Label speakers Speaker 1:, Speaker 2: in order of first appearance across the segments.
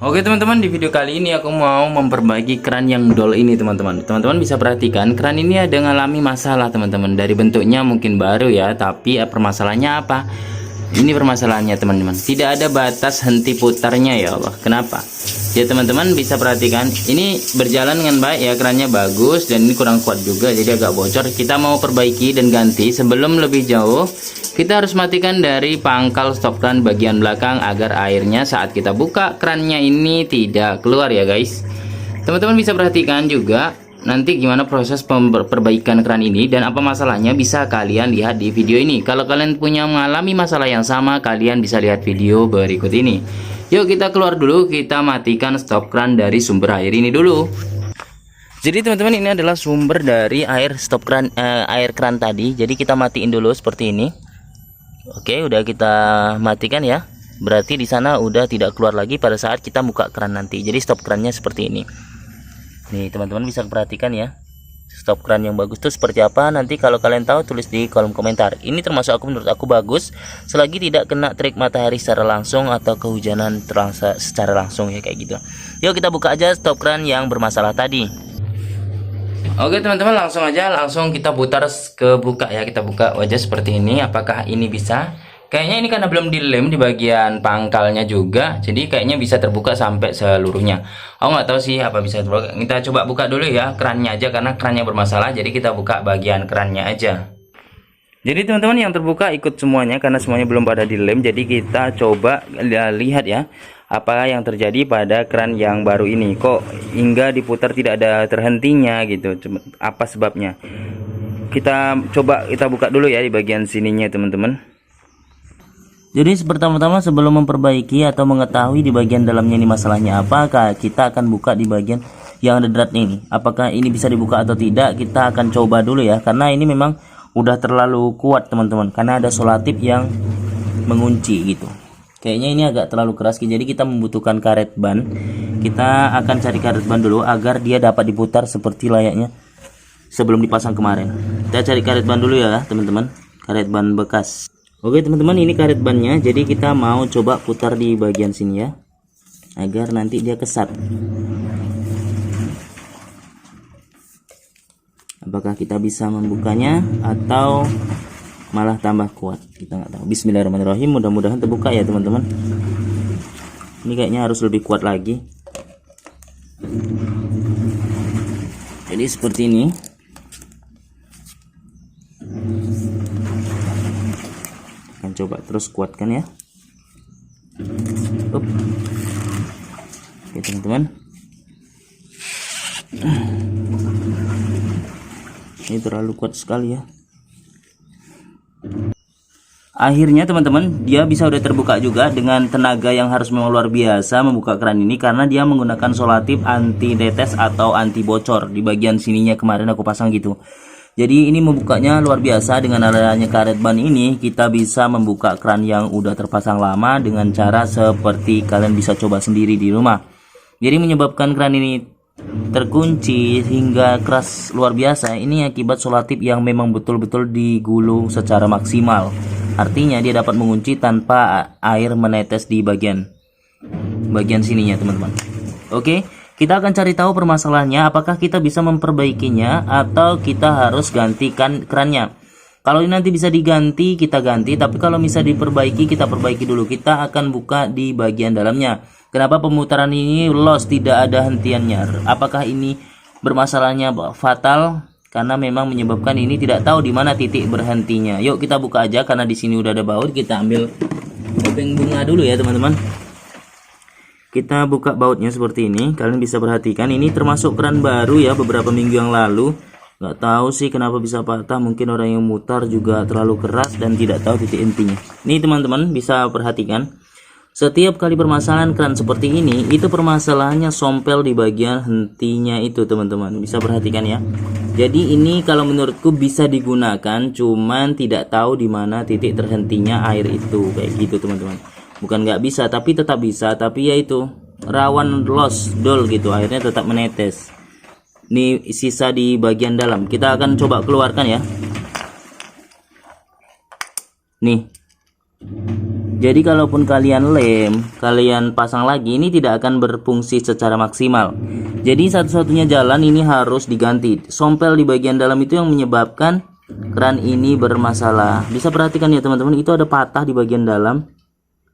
Speaker 1: Oke teman-teman, di video kali ini aku mau memperbaiki keran yang dol ini teman-teman. Teman-teman bisa perhatikan keran ini ada ngalami masalah teman-teman. Dari bentuknya mungkin baru ya, tapi permasalahannya apa? Ini permasalahannya teman-teman, tidak ada batas henti putarnya ya Allah. Kenapa? Ya teman-teman bisa perhatikan, ini berjalan dengan baik ya, kerannya bagus dan ini kurang kuat juga jadi agak bocor. Kita mau perbaiki dan ganti. Sebelum lebih jauh, kita harus matikan dari pangkal stop keran bagian belakang agar airnya saat kita buka kerannya ini tidak keluar ya guys. Teman-teman bisa perhatikan juga nanti gimana proses perbaikan keran ini dan apa masalahnya bisa kalian lihat di video ini. Kalau kalian punya mengalami masalah yang sama, kalian bisa lihat video berikut ini. Yuk kita keluar dulu, kita matikan stop keran dari sumber air ini dulu. Jadi teman-teman, ini adalah sumber dari air stop keran, air keran tadi. Jadi kita matiin dulu seperti ini. Oke, udah kita matikan ya. Berarti di sana udah tidak keluar lagi pada saat kita buka keran nanti. Jadi stop kerannya seperti ini. Nih teman-teman bisa perhatikan ya, stop keran yang bagus tuh seperti apa. Nanti kalau kalian tahu tulis di kolom komentar. Ini termasuk menurut aku bagus selagi tidak kena terik matahari secara langsung atau kehujanan secara langsung ya kayak gitu. Yuk kita buka aja stop keran yang bermasalah tadi. Oke teman-teman, langsung kita putar ke buka ya. Kita buka wajah seperti ini. Apakah ini bisa? Kayaknya ini karena belum dilem di bagian pangkalnya juga, jadi kayaknya bisa terbuka sampai seluruhnya. Oh nggak tahu sih apa bisa terbuka. Kita coba buka dulu ya kerannya aja, karena kerannya bermasalah. Jadi kita buka bagian kerannya aja. Jadi teman-teman yang terbuka ikut semuanya karena semuanya belum pada dilem. Jadi kita coba lihat ya, apa yang terjadi pada keran yang baru ini. Kok hingga diputar tidak ada terhentinya gitu? Apa sebabnya? Kita buka dulu ya di bagian sininya teman-teman. Jadi pertama-tama sebelum memperbaiki atau mengetahui di bagian dalamnya ini masalahnya apa, kita akan buka di bagian yang ada dratnya ini. Apakah ini bisa dibuka atau tidak, kita akan coba dulu ya. Karena ini memang udah terlalu kuat teman-teman, karena ada solatip yang mengunci gitu. Kayaknya ini agak terlalu keras, jadi kita membutuhkan karet ban. Kita akan cari karet ban dulu agar dia dapat diputar seperti layaknya sebelum dipasang kemarin. Kita cari karet ban dulu ya teman-teman, karet ban bekas. Oke teman-teman, ini karet bannya. Jadi kita mau coba putar di bagian sini ya, agar nanti dia kesat. Apakah kita bisa membukanya atau malah tambah kuat, kita nggak tahu. Bismillahirrahmanirrahim, mudah-mudahan terbuka ya teman-teman. Ini kayaknya harus lebih kuat lagi. Jadi seperti ini. Akan coba terus kuatkan ya. Oke teman-teman, ini terlalu kuat sekali ya. Akhirnya teman-teman, dia bisa udah terbuka juga dengan tenaga yang harus memang luar biasa membuka keran ini, karena dia menggunakan solatip anti netes atau anti bocor. Di bagian sininya kemarin aku pasang gitu. Jadi ini membukanya luar biasa. Dengan adanya karet ban ini, kita bisa membuka keran yang udah terpasang lama dengan cara seperti kalian bisa coba sendiri di rumah. Jadi menyebabkan keran ini terkunci hingga keras luar biasa. Ini akibat solatip yang memang betul-betul digulung secara maksimal. Artinya dia dapat mengunci tanpa air menetes di bagian sininya teman-teman. Oke, kita akan cari tahu permasalahannya, apakah kita bisa memperbaikinya atau kita harus gantikan kerannya. Kalau ini nanti bisa diganti, kita ganti. Tapi kalau bisa diperbaiki, kita perbaiki dulu. Kita akan buka di bagian dalamnya. Kenapa pemutaran ini loss, tidak ada hentiannya? Apakah ini bermasalahnya fatal? Karena memang menyebabkan ini tidak tahu di mana titik berhentinya. Yuk kita buka aja, karena di sini udah ada baut. Kita ambil topeng bunga dulu ya teman-teman. Kita buka bautnya seperti ini. Kalian bisa perhatikan ini termasuk keran baru ya, beberapa minggu yang lalu. Nggak tahu sih kenapa bisa patah. Mungkin orang yang mutar juga terlalu keras dan tidak tahu titik intinya. Ini teman-teman bisa perhatikan, setiap kali permasalahan keran seperti ini, itu permasalahannya sompel di bagian hentinya itu teman-teman. Bisa perhatikan ya. Jadi ini kalau menurutku bisa digunakan, cuman tidak tahu di mana titik terhentinya air itu, kayak gitu teman-teman. Bukan nggak bisa, tapi tetap bisa. Tapi ya itu rawan loss dol gitu, airnya tetap menetes. Ini sisa di bagian dalam. Kita akan coba keluarkan ya. Nih, Jadi kalaupun kalian lem, kalian pasang lagi, ini tidak akan berfungsi secara maksimal. Jadi satu-satunya jalan ini harus diganti. Sompel di bagian dalam itu yang menyebabkan keran ini bermasalah. Bisa perhatikan ya teman-teman, itu ada patah di bagian dalam.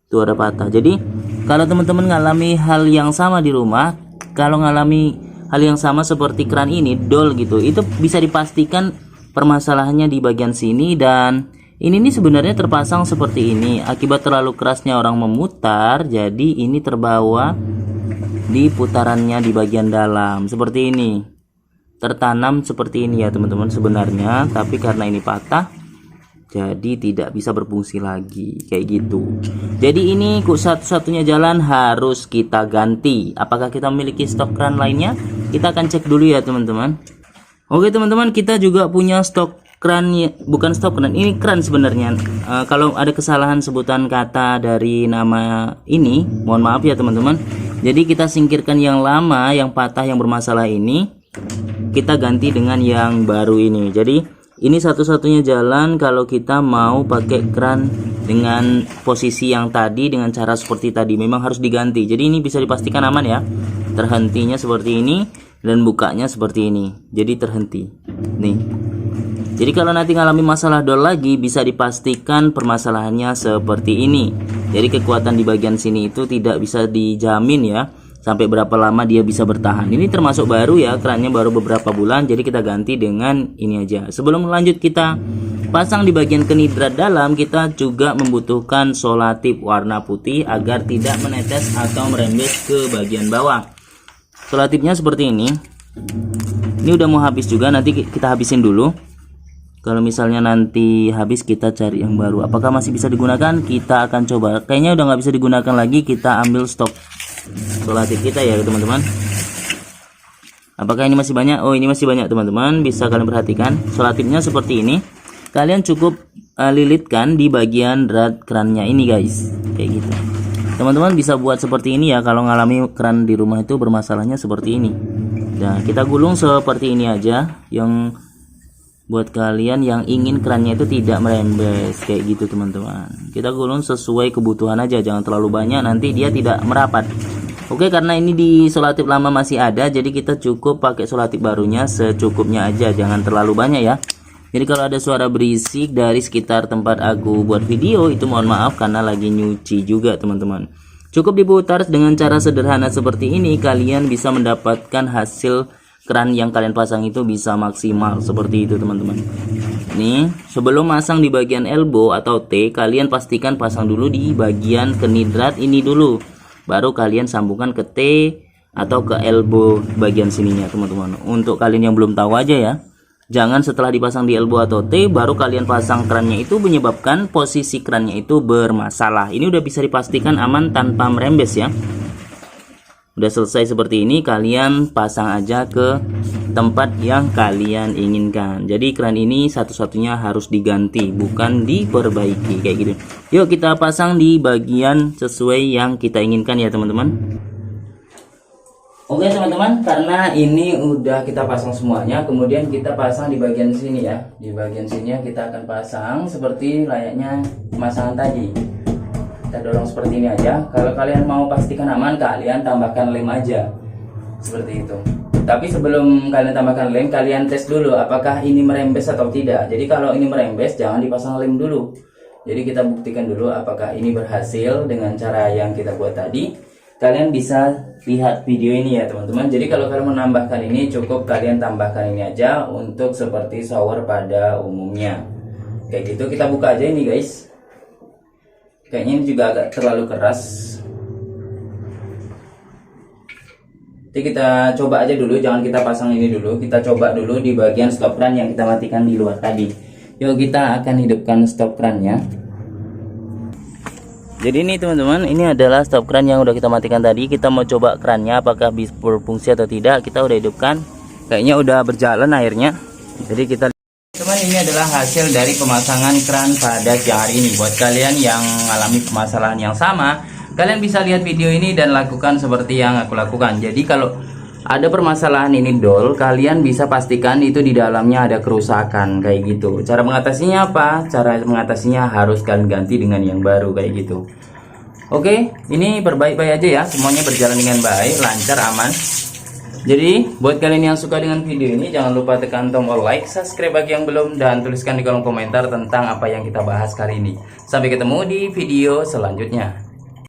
Speaker 1: Tuh ada patah. Jadi kalau teman-teman ngalami hal yang sama di rumah, kalau ngalami hal yang sama seperti keran ini dol gitu, itu bisa dipastikan permasalahannya di bagian sini. Dan ini nih sebenarnya terpasang seperti ini akibat terlalu kerasnya orang memutar, jadi ini terbawa di putarannya di bagian dalam seperti ini, tertanam seperti ini ya teman-teman sebenarnya, tapi karena ini patah jadi tidak bisa berfungsi lagi kayak gitu. Jadi ini satu-satunya jalan harus kita ganti. Apakah kita memiliki stok keran lainnya? Kita akan cek dulu ya teman-teman. Oke teman-teman, kita juga punya stok keran, bukan stok keran, ini keran sebenarnya. Kalau ada kesalahan sebutan kata dari nama ini, mohon maaf ya teman-teman. Jadi kita singkirkan yang lama, yang patah, yang bermasalah ini, kita ganti dengan yang baru ini. Jadi ini satu-satunya jalan kalau kita mau pakai keran dengan posisi yang tadi, dengan cara seperti tadi, memang harus diganti. Jadi ini bisa dipastikan aman ya, terhentinya seperti ini dan bukanya seperti ini, jadi terhenti nih. Jadi kalau nanti ngalami masalah dol lagi, bisa dipastikan permasalahannya seperti ini. Jadi kekuatan di bagian sini itu tidak bisa dijamin ya, sampai berapa lama dia bisa bertahan. Ini termasuk baru ya, kerannya baru beberapa bulan, jadi kita ganti dengan ini aja. Sebelum lanjut kita pasang di bagian kenidrat dalam, kita juga membutuhkan solatip warna putih agar tidak menetes atau merembes ke bagian bawah. Solatipnya seperti ini. Ini udah mau habis juga, nanti kita habisin dulu. Kalau misalnya nanti habis, kita cari yang baru. Apakah masih bisa digunakan? Kita akan coba. Kayaknya udah nggak bisa digunakan lagi. Kita ambil stok solatip kita ya teman-teman. Apakah ini masih banyak? Oh, ini masih banyak teman-teman. Bisa kalian perhatikan. Solatipnya seperti ini. Kalian cukup lilitkan di bagian drat kerannya ini guys, kayak gitu. Teman-teman bisa buat seperti ini ya kalau ngalami keran di rumah itu bermasalahnya seperti ini. Nah, kita gulung seperti ini aja, yang buat kalian yang ingin kerannya itu tidak merembes kayak gitu teman-teman. Kita gulung sesuai kebutuhan aja, jangan terlalu banyak, nanti dia tidak merapat. Oke, karena ini di solatip lama masih ada, jadi kita cukup pakai solatip barunya secukupnya aja, jangan terlalu banyak ya. Jadi kalau ada suara berisik dari sekitar tempat aku buat video, itu mohon maaf karena lagi nyuci juga teman-teman. Cukup diputar dengan cara sederhana seperti ini, kalian bisa mendapatkan hasil keran yang kalian pasang itu bisa maksimal seperti itu teman-teman. Nih, sebelum masang di bagian elbow atau T, kalian pastikan pasang dulu di bagian kenidrat ini dulu, baru kalian sambungkan ke T atau ke elbow bagian sininya teman-teman. Untuk kalian yang belum tahu aja ya, jangan setelah dipasang di elbow atau T baru kalian pasang kerannya, itu menyebabkan posisi kerannya itu bermasalah. Ini udah bisa dipastikan aman tanpa merembes ya. Udah selesai seperti ini, kalian pasang aja ke tempat yang kalian inginkan. Jadi keran ini satu-satunya harus diganti, bukan diperbaiki kayak gitu. Yuk kita pasang di bagian sesuai yang kita inginkan ya teman-teman. Oke teman-teman, karena ini udah kita pasang semuanya, kemudian kita pasang di bagian sini ya. Di bagian sini kita akan pasang seperti layaknya pemasangan tadi. Kita dorong seperti ini aja. Kalau kalian mau pastikan aman, kalian tambahkan lem aja seperti itu. Tapi sebelum kalian tambahkan lem, kalian tes dulu apakah ini merembes atau tidak. Jadi kalau ini merembes, jangan dipasang lem dulu. Jadi kita buktikan dulu apakah ini berhasil dengan cara yang kita buat tadi. Kalian bisa lihat video ini ya teman-teman. Jadi kalau kalian menambahkan ini, cukup kalian tambahkan ini aja untuk seperti shower pada umumnya. Kayak gitu. Kita buka aja ini guys. Kayaknya ini juga agak terlalu keras. Jadi kita coba aja dulu, jangan kita pasang ini dulu. Kita coba dulu di bagian stop keran yang kita matikan di luar tadi. Yuk kita akan hidupkan stop kerannya. Jadi ini teman-teman, ini adalah stop keran yang udah kita matikan tadi. Kita mau coba kerannya apakah bisa berfungsi atau tidak. Kita udah hidupkan, kayaknya udah berjalan airnya. Jadi kita, teman, ini adalah hasil dari pemasangan keran pada siang hari ini. Buat kalian yang mengalami permasalahan yang sama, kalian bisa lihat video ini dan lakukan seperti yang aku lakukan. Jadi kalau ada permasalahan ini dol, kalian bisa pastikan itu di dalamnya ada kerusakan kayak gitu. Cara mengatasinya apa? Cara mengatasinya harus kalian ganti dengan yang baru kayak gitu. Oke, ini perbaik-baik aja ya, semuanya berjalan dengan baik, lancar, aman. Jadi buat kalian yang suka dengan video ini, jangan lupa tekan tombol like, subscribe bagi yang belum, dan tuliskan di kolom komentar tentang apa yang kita bahas kali ini. Sampai ketemu di video selanjutnya.